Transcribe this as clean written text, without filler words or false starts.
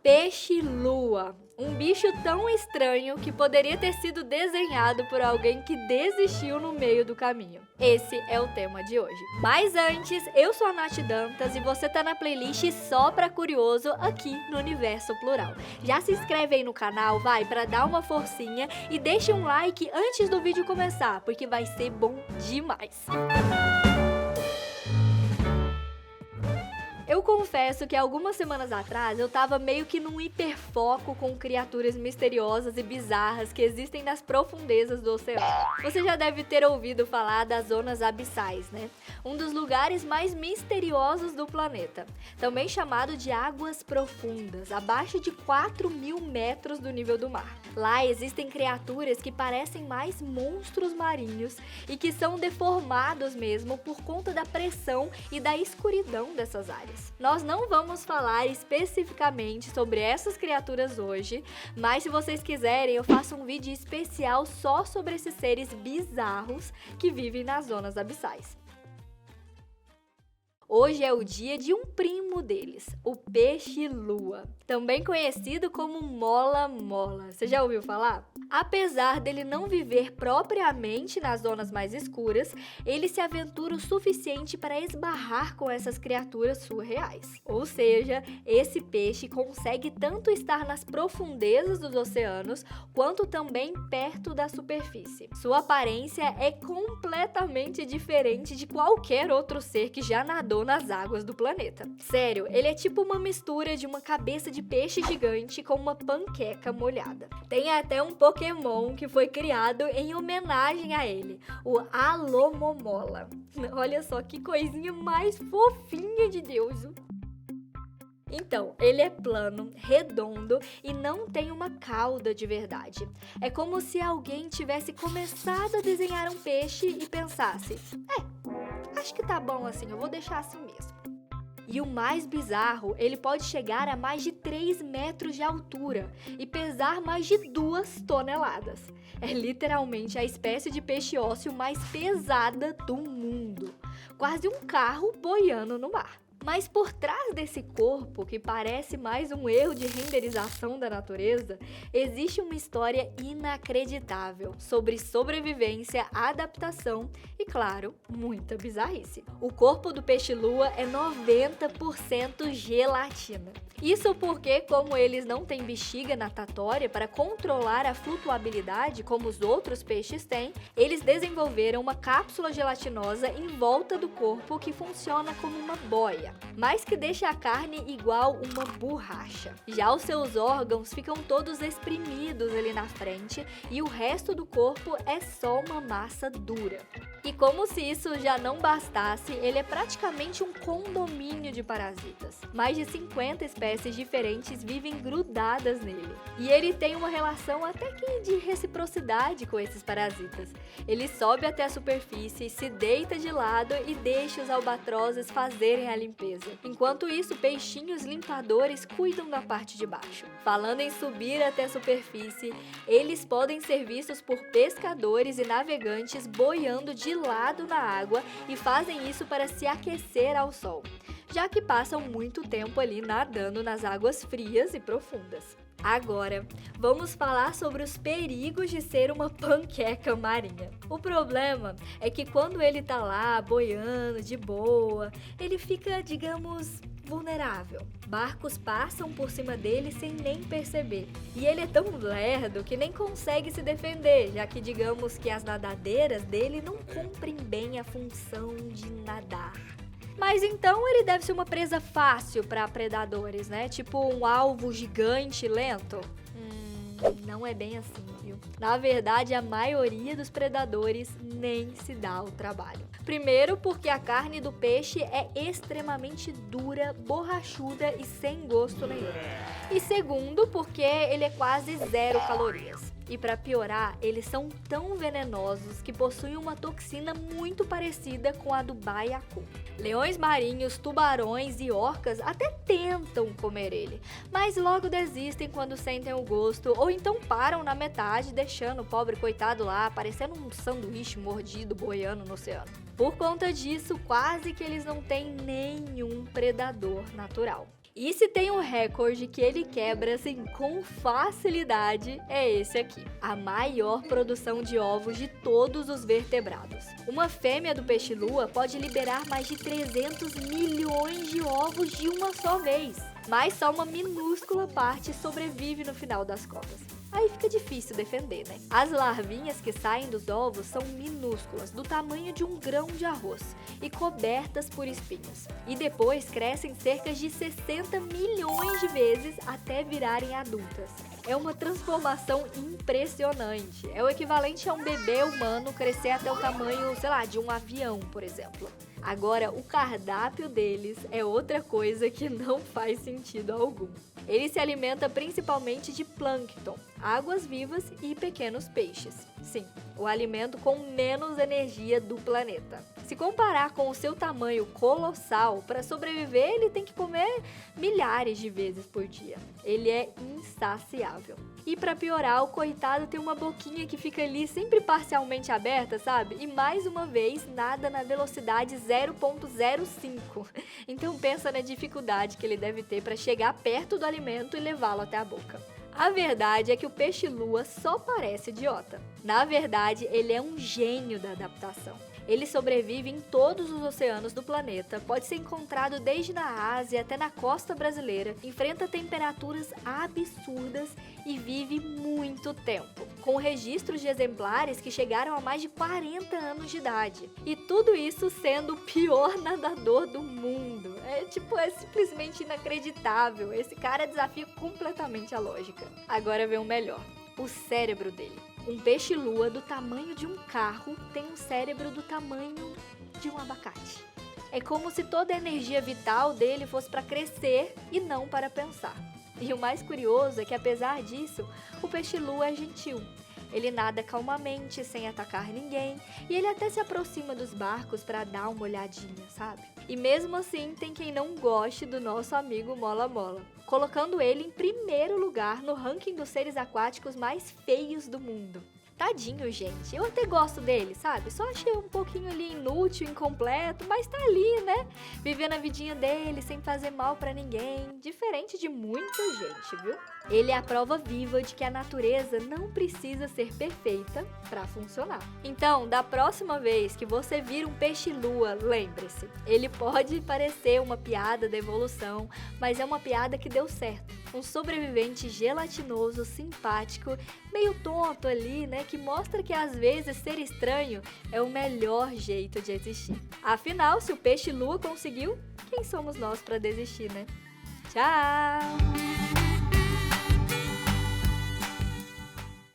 Peixe-lua. Um bicho tão estranho que poderia ter sido desenhado por alguém que desistiu no meio do caminho. Esse é o tema de hoje. Mas antes, eu sou a Nath Dantas e você tá na playlist Só Pra Curioso aqui no Universo Plural. Já se inscreve aí no canal, vai, pra dar uma forcinha e deixa um like antes do vídeo começar, porque vai ser bom demais. Eu confesso que algumas semanas atrás eu tava meio que num hiperfoco com criaturas misteriosas e bizarras que existem nas profundezas do oceano. Você já deve ter ouvido falar das zonas abissais, né? Um dos lugares mais misteriosos do planeta. Também chamado de águas profundas, abaixo de 4.000 metros do nível do mar. Lá existem criaturas que parecem mais monstros marinhos e que são deformados mesmo por conta da pressão e da escuridão dessas áreas. Nós não vamos falar especificamente sobre essas criaturas hoje, mas se vocês quiserem eu faço um vídeo especial só sobre esses seres bizarros que vivem nas zonas abissais. Hoje é o dia de um primo deles, o peixe-lua, também conhecido como mola-mola. Você já ouviu falar? Apesar dele não viver propriamente nas zonas mais escuras, ele se aventura o suficiente para esbarrar com essas criaturas surreais. Ou seja, esse peixe consegue tanto estar nas profundezas dos oceanos, quanto também perto da superfície. Sua aparência é completamente diferente de qualquer outro ser que já nadou nas águas do planeta. Sério, ele é tipo uma mistura de uma cabeça de peixe gigante com uma panqueca molhada. Tem até um Pokémon que foi criado em homenagem a ele, o Alomomola. Olha só que coisinha mais fofinha de Deus! Então, ele é plano, redondo e não tem uma cauda de verdade. É como se alguém tivesse começado a desenhar um peixe e pensasse: acho que tá bom assim, eu vou deixar assim mesmo. E o mais bizarro, ele pode chegar a mais de 3 metros de altura e pesar mais de 2 toneladas. É literalmente a espécie de peixe ósseo mais pesada do mundo. Quase um carro boiando no mar. Mas por trás desse corpo, que parece mais um erro de renderização da natureza, existe uma história inacreditável sobre sobrevivência, adaptação e, claro, muita bizarrice. O corpo do peixe-lua é 90% gelatina. Isso porque, como eles não têm bexiga natatória para controlar a flutuabilidade como os outros peixes têm, eles desenvolveram uma cápsula gelatinosa em volta do corpo que funciona como uma boia, mas que deixa a carne igual uma borracha. Já os seus órgãos ficam todos espremidos ali na frente e o resto do corpo é só uma massa dura. E como se isso já não bastasse, ele é praticamente um condomínio de parasitas. Mais de 50 espécies diferentes vivem grudadas nele. E ele tem uma relação até que de reciprocidade com esses parasitas. Ele sobe até a superfície, se deita de lado e deixa os albatrozes fazerem a limpeza. Enquanto isso, peixinhos limpadores cuidam da parte de baixo. Falando em subir até a superfície, eles podem ser vistos por pescadores e navegantes boiando de lado na água e fazem isso para se aquecer ao sol, já que passam muito tempo ali nadando nas águas frias e profundas. Agora, vamos falar sobre os perigos de ser uma panqueca marinha. O problema é que quando ele tá lá boiando de boa, ele fica, digamos, vulnerável. Barcos passam por cima dele sem nem perceber. E ele é tão lerdo que nem consegue se defender, já que digamos que as nadadeiras dele não cumprem bem a função de nadar. Mas então ele deve ser uma presa fácil para predadores, né? Tipo um alvo gigante lento? Não é bem assim, viu? Na verdade, a maioria dos predadores nem se dá o trabalho. Primeiro, porque a carne do peixe é extremamente dura, borrachuda e sem gosto nenhum. E segundo, porque ele é quase zero calorias. E para piorar, eles são tão venenosos que possuem uma toxina muito parecida com a do baiacu. Leões marinhos, tubarões e orcas até tentam comer ele, mas logo desistem quando sentem o gosto ou então param na metade, deixando o pobre coitado lá, parecendo um sanduíche mordido boiando no oceano. Por conta disso, quase que eles não têm nenhum predador natural. E se tem um recorde que ele quebra assim com facilidade, é esse aqui. A maior produção de ovos de todos os vertebrados. Uma fêmea do peixe-lua pode liberar mais de 300 milhões de ovos de uma só vez. Mas só uma minúscula parte sobrevive no final das contas. Aí fica difícil defender, né? As larvinhas que saem dos ovos são minúsculas, do tamanho de um grão de arroz e cobertas por espinhos. E depois crescem cerca de 60 milhões de vezes até virarem adultas. É uma transformação impressionante. É o equivalente a um bebê humano crescer até o tamanho, sei lá, de um avião, por exemplo. Agora, o cardápio deles é outra coisa que não faz sentido algum. Ele se alimenta principalmente de plâncton, águas-vivas e pequenos peixes. Sim, o alimento com menos energia do planeta. Se comparar com o seu tamanho colossal, para sobreviver ele tem que comer milhares de vezes por dia. Ele é insaciável. E para piorar, o coitado tem uma boquinha que fica ali sempre parcialmente aberta, sabe? E mais uma vez, nada na velocidade 0.05. Então pensa na dificuldade que ele deve ter para chegar perto do alimento e levá-lo até a boca. A verdade é que o peixe-lua só parece idiota. Na verdade, ele é um gênio da adaptação. Ele sobrevive em todos os oceanos do planeta, pode ser encontrado desde na Ásia até na costa brasileira, enfrenta temperaturas absurdas e vive muito tempo, com registros de exemplares que chegaram a mais de 40 anos de idade. E tudo isso sendo o pior nadador do mundo. É simplesmente inacreditável. Esse cara desafia completamente a lógica. Agora vem o melhor. O cérebro dele. Um peixe-lua do tamanho de um carro tem um cérebro do tamanho de um abacate. É como se toda a energia vital dele fosse para crescer e não para pensar. E o mais curioso é que, apesar disso, o peixe-lua é gentil. Ele nada calmamente, sem atacar ninguém, e ele até se aproxima dos barcos para dar uma olhadinha, sabe? E mesmo assim, tem quem não goste do nosso amigo Mola Mola, colocando ele em primeiro lugar no ranking dos seres aquáticos mais feios do mundo. Tadinho, gente. Eu até gosto dele, sabe? Só achei um pouquinho ali inútil, incompleto, mas tá ali, né? Vivendo a vidinha dele, sem fazer mal pra ninguém. Diferente de muita gente, viu? Ele é a prova viva de que a natureza não precisa ser perfeita pra funcionar. Então, da próxima vez que você vir um peixe-lua, lembre-se, ele pode parecer uma piada da evolução, mas é uma piada que deu certo. Um sobrevivente gelatinoso, simpático, meio tonto ali, né? Que mostra que às vezes ser estranho é o melhor jeito de existir. Afinal, se o peixe-lua conseguiu, quem somos nós para desistir, né? Tchau!